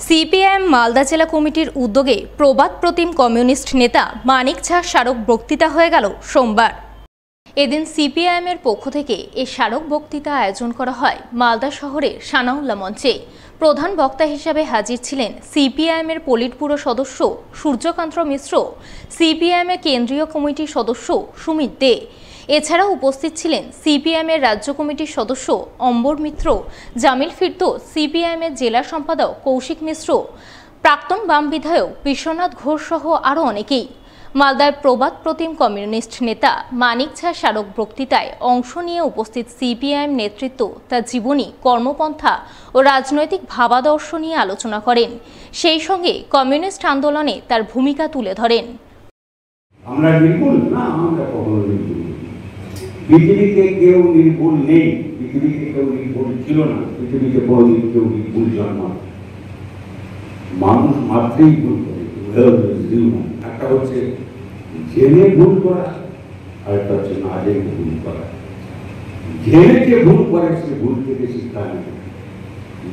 CPIM Malda জেলা কমিটির উদ্যোগে প্রবাদ প্রতিম কমিউনিস্ট নেতা মানিক ঝা স্মারক বক্তৃতা হয়ে গেল সোমবার। এদিন সিপিআইএম এর পক্ষ থেকে এই স্মারক বক্তৃতা আয়োজন করা হয় মালদা শহরের সানাউল্লাহ মঞ্চে। প্রধান বক্তা হিসাবে হাজির ছিলেন সিপিআইএম এর পলিট ব্যুরো সদস্য সূর্যকান্ত মিশ্র, সিপিআইএম এর কেন্দ্রীয় কমিটির সদস্য সুমিত দে। এছাড়াও উপস্থিত ছিলেন সিপিআইএম এর রাজ্য কমিটির সদস্য অম্বর মিত্র, জামিল ফিরদৌস, সিপিআইএম এর জেলা সম্পাদক কৌশিক মিশ্র, প্রাক্তন বাম বিধায়ক বিশ্বনাথ ঘোষ সহ আরও অনেকেই। মালদার প্রবাদ প্রতিম কমিউনিস্ট নেতা মানিক ঝা স্মারক বক্তৃতায় অংশ নিয়ে উপস্থিত সিপিআইএম নেতৃত্ব তার জীবনী, কর্মপন্থা ও রাজনৈতিক ভাবাদর্শ নিয়ে আলোচনা করেন। সেই সঙ্গে কমিউনিস্ট আন্দোলনে তার ভূমিকা তুলে ধরেন। আমরা নির্ভুল না, আমরা কখনো নির্ভুল। পৃথিবীতে কেউ নির্ভুল নেই, পৃথিবীতে কেউ নির্ভুল ছিল না, পৃথিবীতে কোনোদিন কেউ নির্ভুল জন্মায়। মানুষ মাত্রেই ভুল করে। একটা হচ্ছে জেনে ভুল করা, আর একটা হচ্ছে না জেনে ভুল করা। জেনে যে ভুল করে সে ভুল থেকে শিক্ষা নেয়,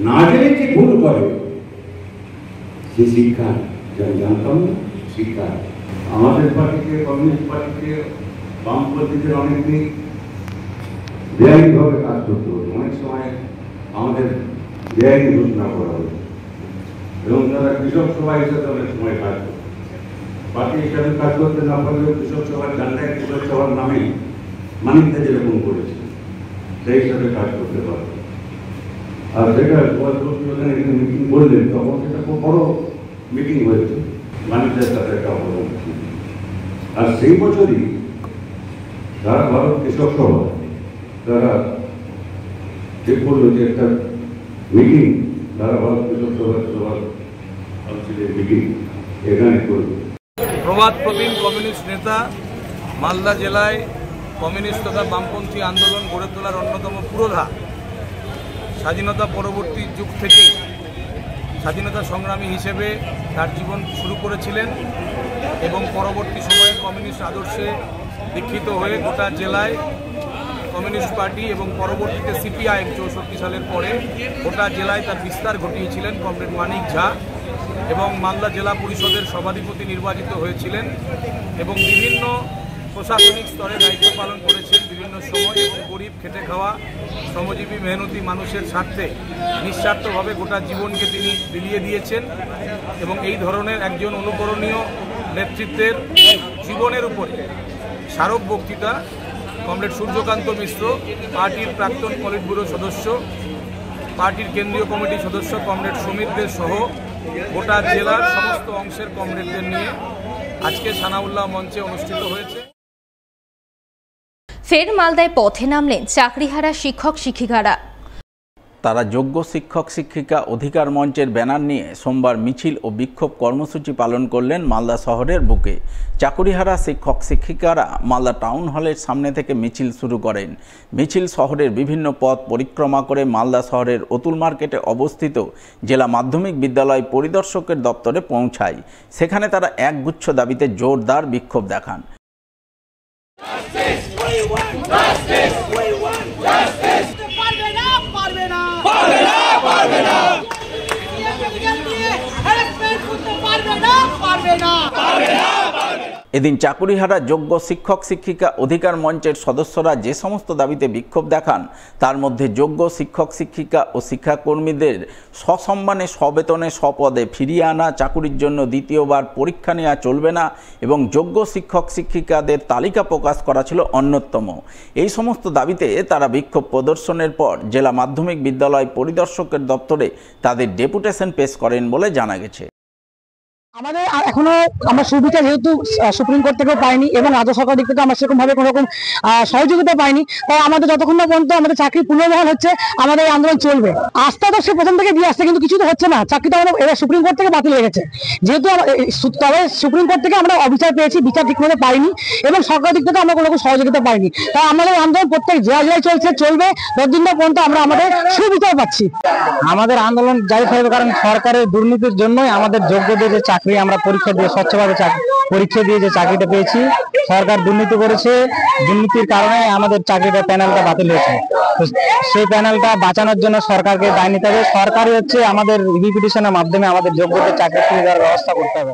না জেনে যে ভুল করে সে শিক্ষা জানতাম না, শিক্ষা। আমাদের পার্টিতে, কমিউনিস্ট পার্টিতে, বামপন্থীদের অনেকদিন বেআইনিভাবে কাজ করতে হবে। অনেক সময় আমাদের বেআইনি ঘোষণা করা হয়েছে এবং তারা কৃষক সভা হিসেবে অনেক সময় কাজ করে। পার্টি হিসাবে কাজ করতে না পারলেও কৃষক সভার ঝান্ডায় কৃষক সভার নামে মানিকদা যেরকম করেছে সেই হিসাবে কাজ করতে পারবে। আর সেটা এখানে মিটিং বললেন, তখন সেটা খুব বড় মিটিং হয়েছে মানিকদার সাথে একটা অবদান। আর সেই বছরই সারা ভারত কৃষক সভা তারা ঠিক করলো যে একটা মিটিং, সারা ভারত কৃষক সভার মিটিং এখানে করবে। প্রবাদ প্রতিম কমিউনিস্ট নেতা মালদা জেলায় কমিউনিস্ট তথা বামপন্থী আন্দোলন গড়ে তোলার অন্যতম পুরোধা। স্বাধীনতা পরবর্তী যুগ থেকেই স্বাধীনতা সংগ্রামী হিসেবে তার জীবন শুরু করেছিলেন এবং পরবর্তী সময়ে কমিউনিস্ট আদর্শে দীক্ষিত হয়ে গোটা জেলায় কমিউনিস্ট পার্টি এবং পরবর্তীতে সিপিআইএম 64 সালের পরে গোটা জেলায় তার বিস্তার ঘটিয়েছিলেন কমরেড মানিক ঝা এবং মালদা জেলা পরিষদের সভাধিপতি নির্বাচিত হয়েছিলেন এবং বিভিন্ন প্রশাসনিক স্তরে দায়িত্ব পালন করেছেন বিভিন্ন সময় এবং গরিব, খেটে খাওয়া, শ্রমজীবী, মেহনতি মানুষের স্বার্থে নিঃস্বার্থভাবে গোটা জীবনকে তিনি বিলিয়ে দিয়েছেন এবং এই ধরনের একজন অনুকরণীয় নেতৃত্বের জীবনের উপরে স্মারক বক্তৃতা কমরেড সূর্যকান্ত মিশ্র, পার্টির প্রাক্তন পলিট ব্যুরো সদস্য, পার্টির কেন্দ্রীয় কমিটির সদস্য কমরেড সুমিত দে সহ গোটা জেলার সমস্ত অংশের কমরেডদের নিয়ে আজকে সানাউল্লাহ মঞ্চে অনুষ্ঠিত হয়েছে। ফের মালদায় পথে নামলেন চাকরিহারা শিক্ষক শিক্ষিকারা। তারা যোগ্য শিক্ষক শিক্ষিকা অধিকার মঞ্চের ব্যানার নিয়ে সোমবার মিছিল ও বিক্ষোভ কর্মসূচি পালন করলেন মালদা শহরের বুকে। চাকুরিহারা শিক্ষক শিক্ষিকারা মালদা টাউন হলের সামনে থেকে মিছিল শুরু করেন। মিছিল শহরের বিভিন্ন পথ পরিক্রমা করে মালদা শহরের অতুল মার্কেটে অবস্থিত জেলা মাধ্যমিক বিদ্যালয় পরিদর্শকের দপ্তরে পৌঁছায়। সেখানে তারা একগুচ্ছ দাবিতে জোরদার বিক্ষোভ দেখান। এদিন চাকুরিহারা যোগ্য শিক্ষক শিক্ষিকা অধিকার মঞ্চের সদস্যরা যে সমস্ত দাবিতে বিক্ষোভ দেখান তার মধ্যে যোগ্য শিক্ষক শিক্ষিকা ও শিক্ষাকর্মীদের সসম্মানে সবেতনে স্বপদে ফিরিয়ে আনা, চাকুরির জন্য দ্বিতীয়বার পরীক্ষা নেওয়া চলবে না এবং যোগ্য শিক্ষক শিক্ষিকাদের তালিকা প্রকাশ করা ছিল অন্যতম। এই সমস্ত দাবিতে তারা বিক্ষোভ প্রদর্শনের পর জেলা মাধ্যমিক বিদ্যালয় পরিদর্শকের দপ্তরে তাদের ডেপুটেশন পেশ করেন বলে জানা গেছে। আমাদের এখনো আমরা সুবিধা যেহেতু সুপ্রিম কোর্ট থেকেও পাইনি এবং রাজ্য সরকার দিক থেকে আমরা সেরকম ভাবে কোনো রকম সহযোগিতা পাইনি, তাই আমাদের যতক্ষণ না পর্যন্ত আমাদের চাকরি পুনর্বহাল হচ্ছে আমাদের এই আন্দোলন চলবে। আস্থা তো সে প্রথম থেকে দিয়ে আসছে, কিন্তু কিছু তো হচ্ছে না। চাকরিটা আমাদের এবার সুপ্রিম কোর্ট থেকে বাতিল হয়ে গেছে, যেহেতু তবে সুপ্রিম কোর্ট থেকে আমরা অবিচার পেয়েছি, বিচার ঠিকমতো পাইনি এবং সরকার দিক থেকে আমরা কোনো রকম সহযোগিতা পাইনি। তাই আমাদের আন্দোলন প্রত্যেক জেলায় চলবে যতদিন না পর্যন্ত আমরা আমাদের সুবিচার পাচ্ছি। আমাদের আন্দোলন জারি থাকবে, কারণ সরকারের দুর্নীতির জন্যই আমাদের যোগ্যদের চাকরি আমরা পরীক্ষা দিয়ে স্বচ্ছভাবে পরীক্ষা দিয়ে যে চাকরিটা পেয়েছি, সরকার দুর্নীতি করেছে, দুর্নীতির কারণে আমাদের চাকরিটা প্যানেলটা বাতিল হয়েছে। তো সেই প্যানেলটা বাঁচানোর জন্য সরকারকে দায় নিতে হবে। সরকারই হচ্ছে আমাদের রিপিটিশনের মাধ্যমে আমাদের যোগ্যদের চাকরি ফিরে দেওয়ার ব্যবস্থা করতে হবে।